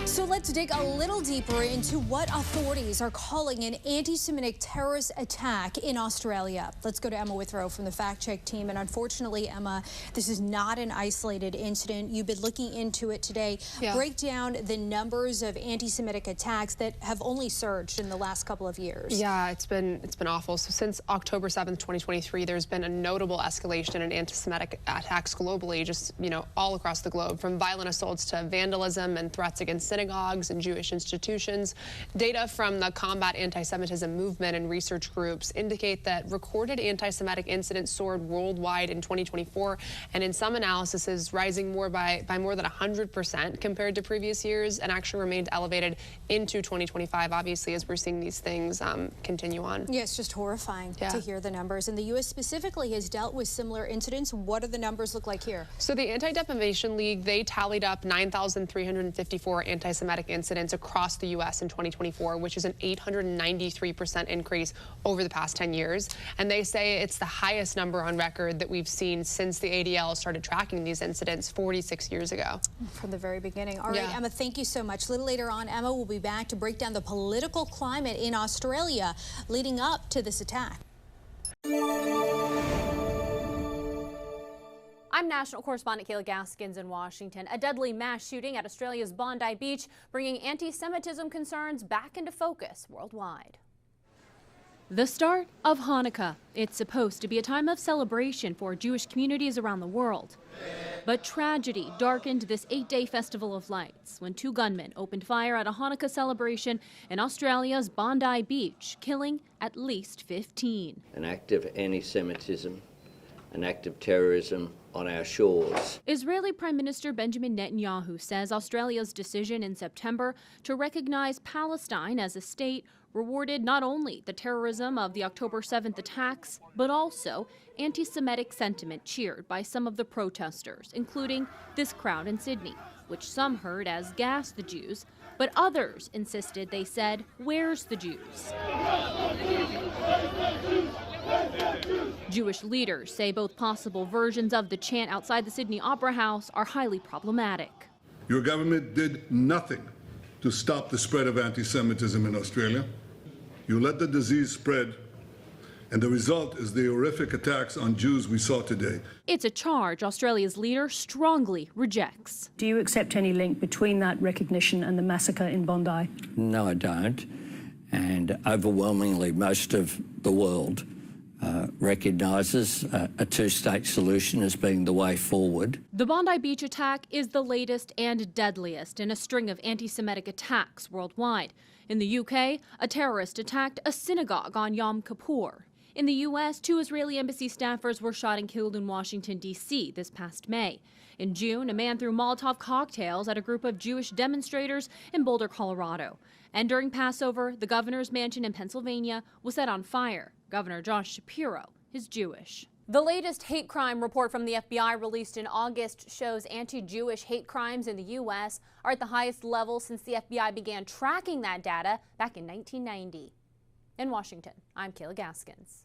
So let's dig a little deeper into what authorities are calling an anti-Semitic terrorist attack in Australia. Let's go to Emma Withrow from the Fact Check team. And unfortunately, Emma, this is not an isolated incident. You've been looking into it today. Yeah. Break down the numbers of anti-Semitic attacks that have only surged in the last couple of years. Yeah, it's been awful. So since October 7th, 2023, there's been a notable escalation in anti-Semitic attacks globally, just, all across the globe, from violent assaults to vandalism and threats against synagogues and Jewish institutions. Data from the Combat Anti-Semitism movement and research groups indicate that recorded anti-Semitic incidents soared worldwide in 2024, and in some analyses rising by more than 100% compared to previous years, and actually remained elevated into 2025, obviously, as we're seeing these things continue on. Yeah, it's just horrifying to hear the numbers. And the U.S. specifically has dealt with similar incidents. What do the numbers look like here? So the Anti-Defamation League, they tallied up 9,354 anti-Semitic incidents across the U.S. in 2024, which is an 893% increase over the past 10 years. And they say it's the highest number on record that we've seen since the ADL started tracking these incidents 46 years ago. From the very beginning. All right, Emma, thank you so much. A little later on, Emma will be back to break down the political climate in Australia leading up to this attack. I'm national correspondent Kayla Gaskins in Washington. A deadly mass shooting at Australia's Bondi Beach, bringing anti-Semitism concerns back into focus worldwide. The start of Hanukkah. It's supposed to be a time of celebration for Jewish communities around the world. But tragedy darkened this 8-day festival of lights when 2 gunmen opened fire at a Hanukkah celebration in Australia's Bondi Beach, killing at least 15. An act of anti-Semitism, an act of terrorism on our shores. Israeli Prime Minister Benjamin Netanyahu says Australia's decision in September to recognize Palestine as a state rewarded not only the terrorism of the October 7th attacks, but also anti-Semitic sentiment cheered by some of the protesters, including this crowd in Sydney, which some heard as "gas the Jews," but others insisted they said, "Where's the Jews?" Jewish leaders say both possible versions of the chant outside the Sydney Opera House are highly problematic. Your government did nothing to stop the spread of anti-Semitism in Australia. You let the disease spread, and the result is the horrific attacks on Jews we saw today. It's a charge Australia's leader strongly rejects. Do you accept any link between that recognition and the massacre in Bondi? No, I don't. And overwhelmingly, most of the world recognises a two-state solution as being the way forward. The Bondi Beach attack is the latest and deadliest in a string of anti-Semitic attacks worldwide. In the UK, a terrorist attacked a synagogue on Yom Kippur. In the U.S., 2 Israeli embassy staffers were shot and killed in Washington, D.C. this past May. In June, a man threw Molotov cocktails at a group of Jewish demonstrators in Boulder, Colorado. And during Passover, the governor's mansion in Pennsylvania was set on fire. Governor Josh Shapiro is Jewish. The latest hate crime report from the FBI released in August shows anti-Jewish hate crimes in the U.S. are at the highest level since the FBI began tracking that data back in 1990. In Washington, I'm Kayla Gaskins.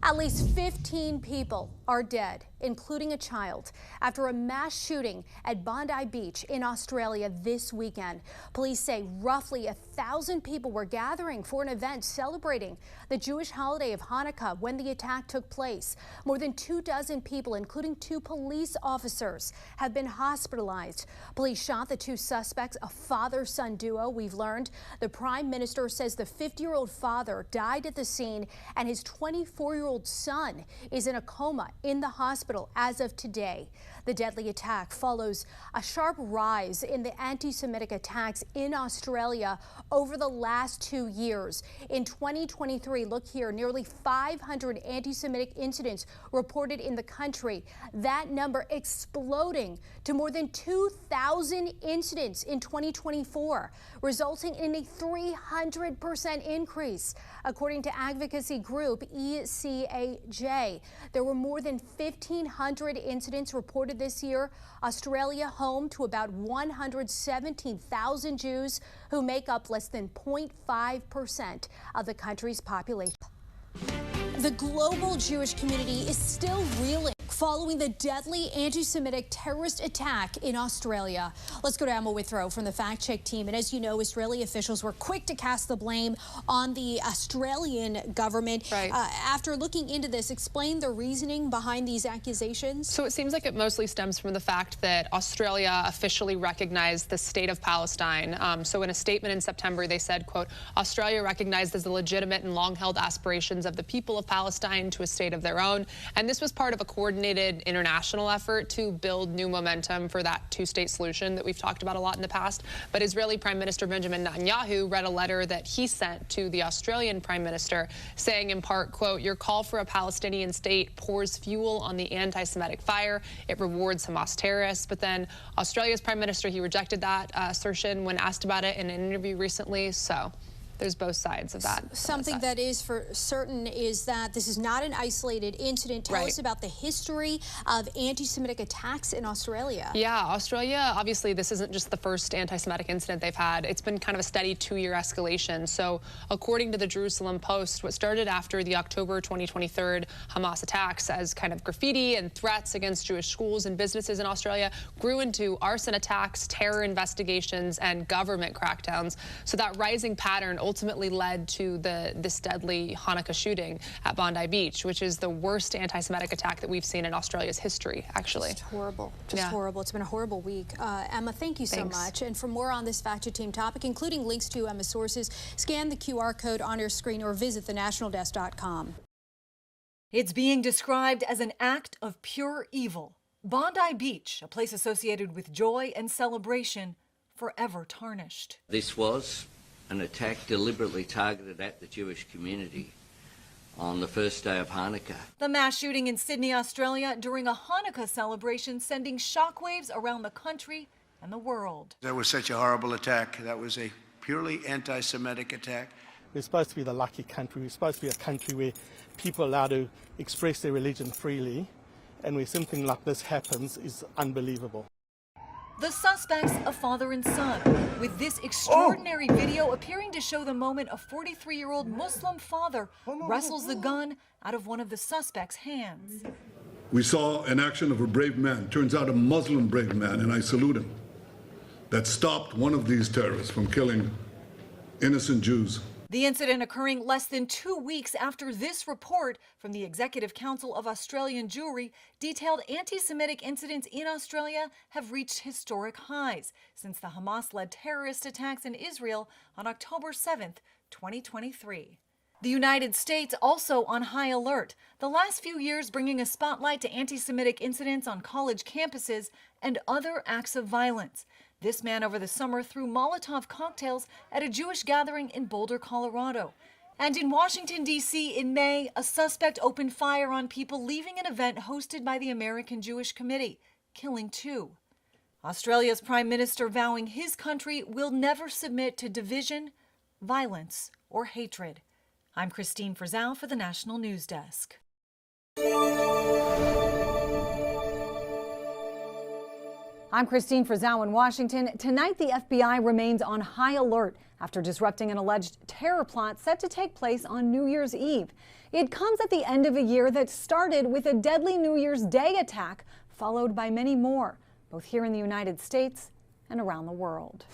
At least 15 people are dead, including a child, after a mass shooting at Bondi Beach in Australia this weekend. Police say roughly 1,000 people were gathering for an event celebrating the Jewish holiday of Hanukkah when the attack took place. More than 24 people, including 2 police officers, have been hospitalized. Police shot the 2 suspects, a father-son duo, we've learned. The Prime Minister says the 50-year-old father died at the scene and his 24-year-old son is in a coma in the hospital as of today. The deadly attack follows a sharp rise in the anti-Semitic attacks in Australia over the last 2 years. In 2023, look here, nearly 500 anti-Semitic incidents reported in the country. That number exploding to more than 2,000 incidents in 2024, resulting in a 300% increase. According to advocacy group ECAJ, there were more than 1,500 incidents reported this year. Australia, home to about 117,000 Jews who make up less than 0.5% of the country's population. The global Jewish community is still reeling following the deadly anti-Semitic terrorist attack in Australia. Let's go to Emma Withrow from the Fact Check team. And as you know, Israeli officials were quick to cast the blame on the Australian government. Right. After looking into this, explain the reasoning behind these accusations. So it seems like it mostly stems from the fact that Australia officially recognized the state of Palestine. So in a statement in September, they said, quote, Australia recognizes the legitimate and long-held aspirations of the people of Palestine to a state of their own. And this was part of a coordinated international effort to build new momentum for that two-state solution that we've talked about a lot in the past. But Israeli Prime Minister Benjamin Netanyahu read a letter that he sent to the Australian Prime Minister saying in part, quote, your call for a Palestinian state pours fuel on the anti-Semitic fire. It rewards Hamas terrorists. But then Australia's Prime Minister, he rejected that assertion when asked about it in an interview recently. So there's both sides of that. Something that is for certain is that this is not an isolated incident. Tell us about the history of anti-Semitic attacks in Australia. Yeah, Australia, obviously, this isn't just the first anti-Semitic incident they've had. It's been kind of a steady 2-year escalation. So according to the Jerusalem Post, what started after the October 2023 Hamas attacks as kind of graffiti and threats against Jewish schools and businesses in Australia grew into arson attacks, terror investigations, and government crackdowns. So that rising pattern ultimately led to this deadly Hanukkah shooting at Bondi Beach, which is the worst anti-Semitic attack that we've seen in Australia's history, actually. Just horrible. Just horrible. It's been a horrible week. Emma, thank you so much. And for more on this Fact Check Team topic, including links to Emma's sources, scan the QR code on your screen or visit thenationaldesk.com. It's being described as an act of pure evil. Bondi Beach, a place associated with joy and celebration, forever tarnished. This was an attack deliberately targeted at the Jewish community on the first day of Hanukkah. The mass shooting in Sydney, Australia during a Hanukkah celebration sending shockwaves around the country and the world. That was such a horrible attack. That was a purely anti-Semitic attack. We're supposed to be the lucky country. We're supposed to be a country where people are allowed to express their religion freely, and where something like this happens is unbelievable. The suspects, a father and son, with this extraordinary video appearing to show the moment a 43-year-old Muslim father wrestles the gun out of one of the suspects' hands. We saw an action of a brave man, turns out a Muslim brave man, and I salute him, that stopped one of these terrorists from killing innocent Jews. The incident occurring less than 2 weeks after this report from the Executive Council of Australian Jewry detailed anti-Semitic incidents in Australia have reached historic highs since the Hamas-led terrorist attacks in Israel on October 7th, 2023. The United States also on high alert, the last few years bringing a spotlight to anti-Semitic incidents on college campuses and other acts of violence. This man over the summer threw Molotov cocktails at a Jewish gathering in Boulder, Colorado. And in Washington, D.C. in May, a suspect opened fire on people leaving an event hosted by the American Jewish Committee, killing 2. Australia's Prime Minister vowing his country will never submit to division, violence, or hatred. I'm Christine Frizzell for the National News Desk. I'm Christine Frizzell in Washington. Tonight, the FBI remains on high alert after disrupting an alleged terror plot set to take place on New Year's Eve. It comes at the end of a year that started with a deadly New Year's Day attack, followed by many more, both here in the United States and around the world.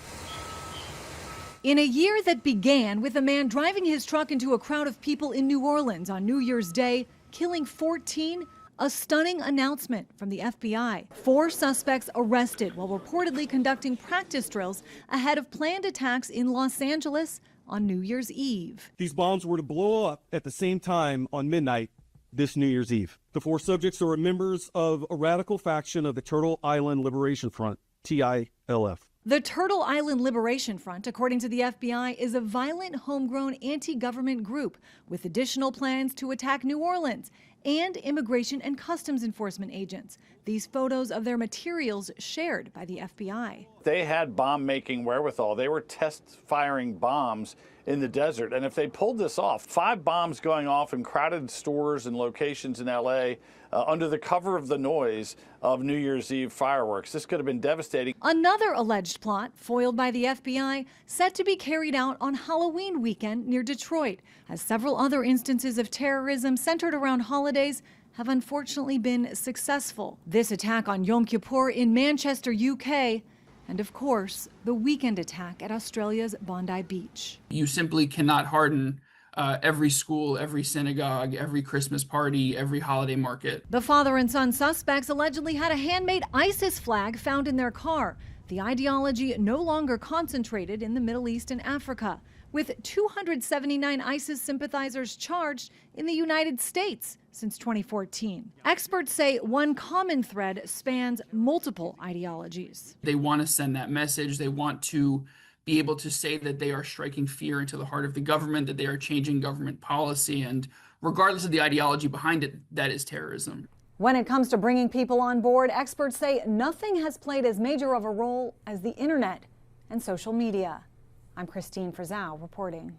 In a year that began with a man driving his truck into a crowd of people in New Orleans on New Year's Day, killing 14, a stunning announcement from the FBI. 4 suspects arrested while reportedly conducting practice drills ahead of planned attacks in Los Angeles on New Year's Eve. These bombs were to blow up at the same time on midnight this New Year's Eve. The 4 subjects are members of a radical faction of the Turtle Island Liberation Front, TILF. The Turtle Island Liberation Front, according to the FBI, is a violent, homegrown anti-government group with additional plans to attack New Orleans and Immigration and Customs Enforcement agents. These photos of their materials shared by the FBI. They had bomb-making wherewithal. They were test-firing bombs in the desert. And if they pulled this off, 5 bombs going off in crowded stores and locations in L.A., under the cover of the noise of New Year's Eve fireworks. This could have been devastating. Another alleged plot, foiled by the FBI, set to be carried out on Halloween weekend near Detroit, as several other instances of terrorism centered around holidays have unfortunately been successful. This attack on Yom Kippur in Manchester, UK, and of course, the weekend attack at Australia's Bondi Beach. You simply cannot harden every school, every synagogue, every Christmas party, every holiday market. The father and son suspects allegedly had a handmade ISIS flag found in their car. The ideology no longer concentrated in the Middle East and Africa, with 279 ISIS sympathizers charged in the United States since 2014. Experts say one common thread spans multiple ideologies. They want to send that message. They want to be able to say that they are striking fear into the heart of the government, that they are changing government policy, and regardless of the ideology behind it, that is terrorism. When it comes to bringing people on board, experts say nothing has played as major of a role as the internet and social media. I'm Christine Frizzau reporting.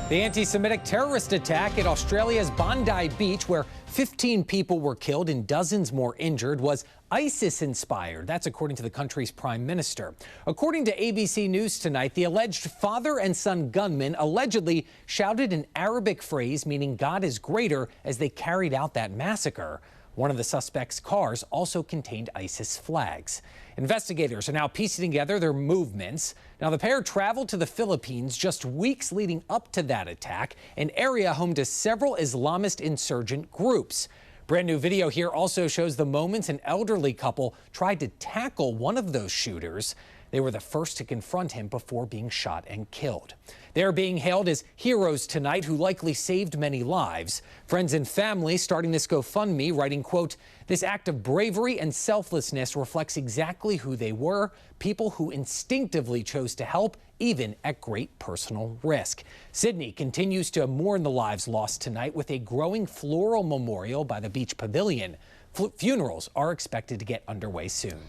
The anti-Semitic terrorist attack at Australia's Bondi Beach, where 15 people were killed and dozens more injured, was ISIS-inspired. That's according to the country's prime minister. According to ABC News tonight, the alleged father and son gunmen allegedly shouted an Arabic phrase meaning God is greater as they carried out that massacre. One of the suspects' cars also contained ISIS flags. Investigators are now piecing together their movements. Now, the pair traveled to the Philippines just weeks leading up to that attack, an area home to several Islamist insurgent groups. Brand new video here also shows the moments an elderly couple tried to tackle one of those shooters. They were the first to confront him before being shot and killed. They're being hailed as heroes tonight who likely saved many lives. Friends and family starting this GoFundMe, writing, quote, "This act of bravery and selflessness reflects exactly who they were, people who instinctively chose to help, even at great personal risk." Sydney continues to mourn the lives lost tonight with a growing floral memorial by the beach pavilion. Funerals are expected to get underway soon.